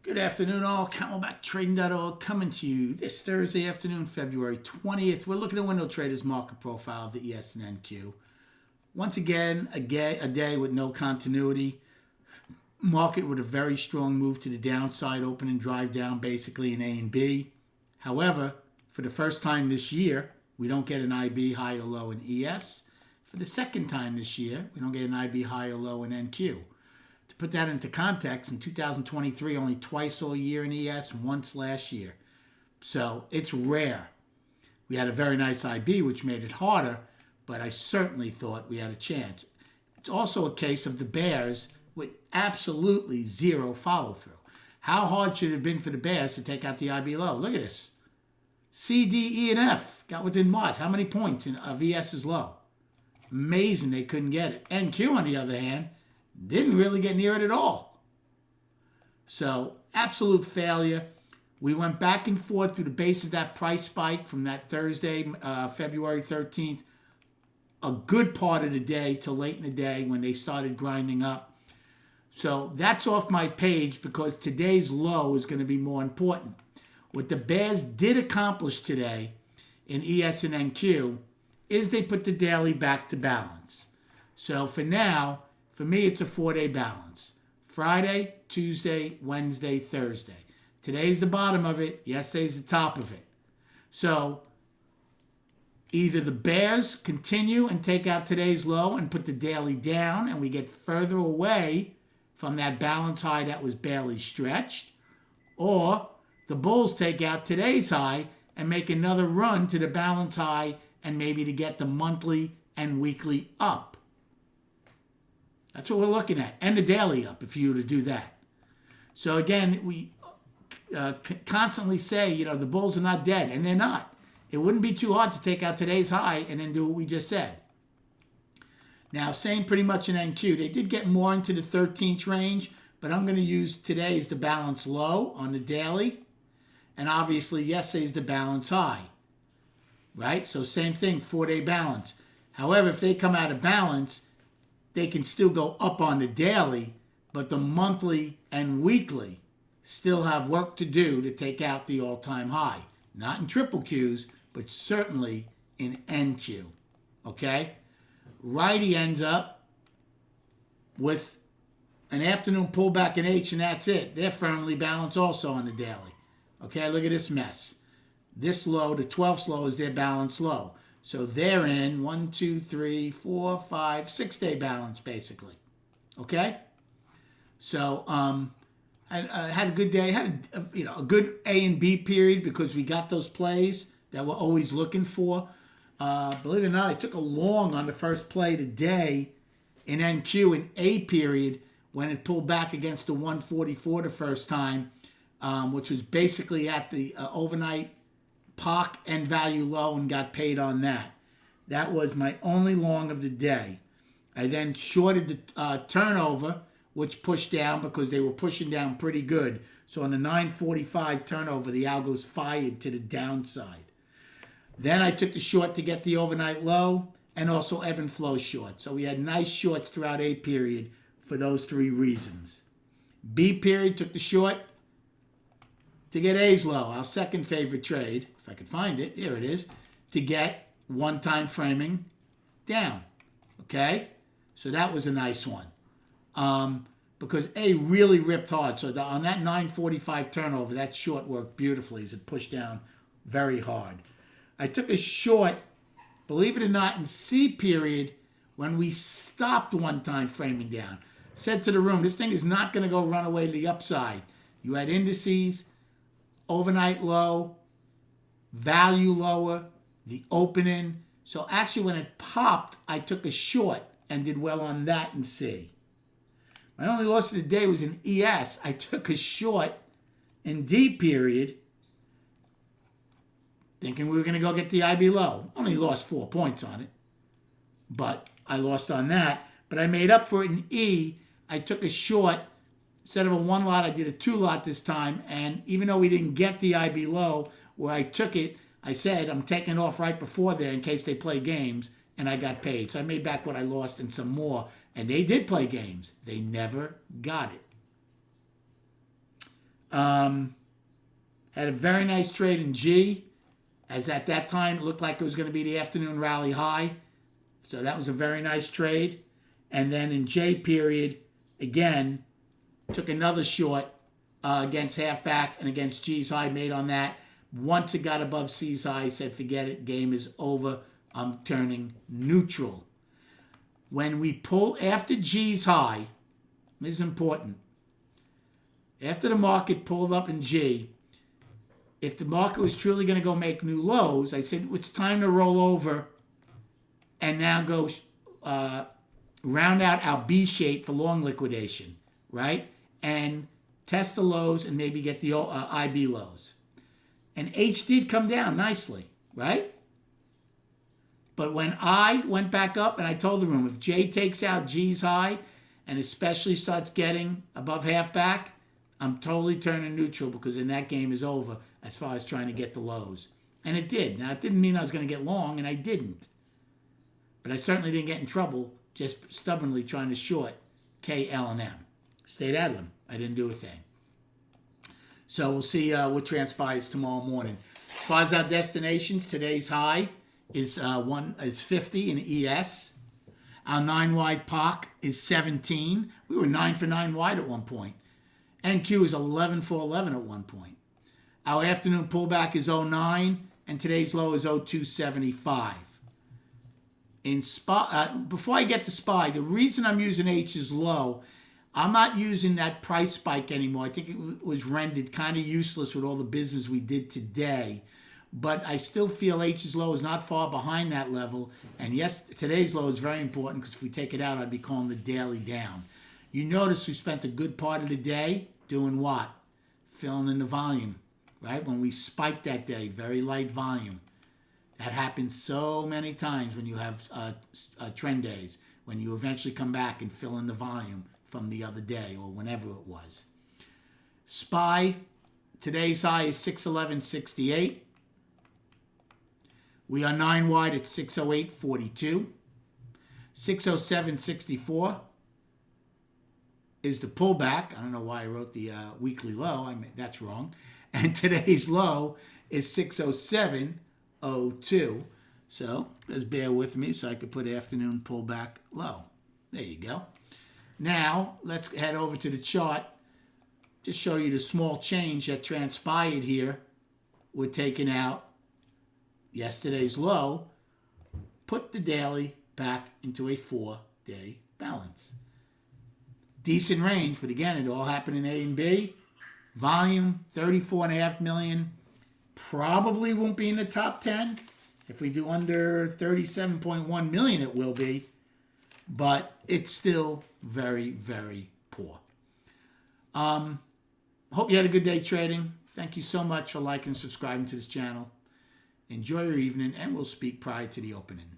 Good afternoon, all. CamelbackTrading.org coming to you this Thursday afternoon, February 20th. We're looking at Window Trader's market profile of the ES and NQ. Once again, a day with no continuity. Market with a very strong move to the downside, open and drive down basically in A and B. However, for the first time this year, we don't get an IB high or low in ES. For the second time this year, we don't get an IB high or low in NQ. To put that into context, in 2023, only twice all year in ES, once last year. So it's rare. We had a very nice IB, which made it harder, but I certainly thought we had a chance. It's also a case of the bears with absolutely zero follow-through. How hard should it have been for the bears to take out the IB low? Look at this. C, D, E, and F got within what? How many points of ES's low? Amazing they couldn't get it. NQ, on the other hand, didn't really get near it at all. So, absolute failure. We went back and forth through the base of that price spike from that Thursday, February 13th, a good part of the day till late in the day when they started grinding up. So, that's off my page because today's low is going to be more important. What the bears did accomplish today in ES and NQ is they put the daily back to balance. So, for now, for me, it's a 4-day balance. Friday, Tuesday, Wednesday, Thursday. Today's the bottom of it. Yesterday's the top of it. So either the bears continue and take out today's low and put the daily down and we get further away from that balance high that was barely stretched, or the bulls take out today's high and make another run to the balance high and maybe to get the monthly and weekly up. That's what we're looking at. And the daily up if you were to do that. So again, we constantly say, the bulls are not dead. And they're not. It wouldn't be too hard to take out today's high and then do what we just said. Now, same pretty much in NQ. They did get more into the 13th range. But I'm going to use today as the balance low on the daily. And obviously, yesterday's the balance high. Right? So same thing, 4-day balance. However, if they come out of balance, they can still go up on the daily, but the monthly and weekly still have work to do to take out the all-time high. Not in triple Qs, but certainly in NQ. Okay? Righty ends up with an afternoon pullback in H, and that's it. They're firmly balanced also on the daily. Okay, look at this mess. This low, the 12th low, is their balance low. So they're in 1, 2, 3, 4, 5, 6-day balance, basically. Okay? So I had a good day. Had a good A and B period because we got those plays that we're always looking for. Believe it or not, I took a long on the first play today in NQ in A period when it pulled back against the 144 the first time, which was basically at the overnight POC and value low and got paid on that. That was my only long of the day. I then shorted the turnover, which pushed down because they were pushing down pretty good. So on the 945 turnover, the algos fired to the downside. Then I took the short to get the overnight low and also ebb and flow short. So we had nice shorts throughout A period for those three reasons. B period took the short to get A's low, our second favorite trade, if I could find it, here it is, to get one-time framing down, okay? So that was a nice one because A really ripped hard. So on that 945 turnover, that short worked beautifully as it pushed down very hard. I took a short, believe it or not, in C period when we stopped one-time framing down. Said to the room, this thing is not going to go run away to the upside. You had indices, overnight low, value lower, the opening. So actually when it popped, I took a short and did well on that in C. My only loss of the day was in ES. I took a short in D period thinking we were going to go get the IB low. Only lost 4 points on it, but I lost on that. But I made up for it in E. I took a short. Instead of a 1 lot, I did a 2 lot this time. And even though we didn't get the IB low where I took it, I said I'm taking it off right before there in case they play games, and I got paid. So I made back what I lost and some more. And they did play games. They never got it. Had a very nice trade in G, as at that time it looked like it was going to be the afternoon rally high. So that was a very nice trade. And then in J period, again, took another short against halfback and against G's high, made on that. Once it got above C's high, I said, forget it, game is over. I'm turning neutral. When we pull after G's high, this is important. After the market pulled up in G, if the market was truly going to go make new lows, I said, it's time to roll over and now go round out our B shape for long liquidation, right? And test the lows and maybe get the IB lows. And H did come down nicely, right? But when I went back up and I told the room, if J takes out G's high and especially starts getting above halfback, I'm totally turning neutral, because then that game is over as far as trying to get the lows. And it did. Now, it didn't mean I was going to get long, and I didn't. But I certainly didn't get in trouble just stubbornly trying to short K, L, and M. Stayed out of them. I didn't do a thing. So we'll see what transpires tomorrow morning. As far as our destinations, today's high is 50 in ES. Our 9-wide POC is 17. We were 9 for 9 wide at one point. NQ is 11 for 11 at one point. Our afternoon pullback is 09, and today's low is 0275. In SPY, before I get to SPY, the reason I'm using H is low. I'm not using that price spike anymore. I think it was rendered kind of useless with all the business we did today. But I still feel H's low is not far behind that level. And yes, today's low is very important, because if we take it out, I'd be calling the daily down. You notice we spent a good part of the day doing what? Filling in the volume, right? When we spiked that day, very light volume. That happens so many times when you have trend days, when you eventually come back and fill in the volume from the other day or whenever it was. SPY, today's high is 611.68. We are 9 wide at 608.42. 607.64 is the pullback. I don't know why I wrote the weekly low. That's wrong. And today's low is 607.02. So just bear with me so I could put afternoon pullback low. There you go. Now let's head over to the chart. Just show you the small change that transpired here. We're taking out yesterday's low. Put the daily back into a 4-day balance. Decent range, but again, it all happened in A and B. Volume, 34.5 million. Probably won't be in the top 10. If we do under 37.1 million, it will be. But it's still very, very poor. Hope you had a good day trading. Thank you so much for liking and subscribing to this channel. Enjoy your evening, and we'll speak prior to the opening.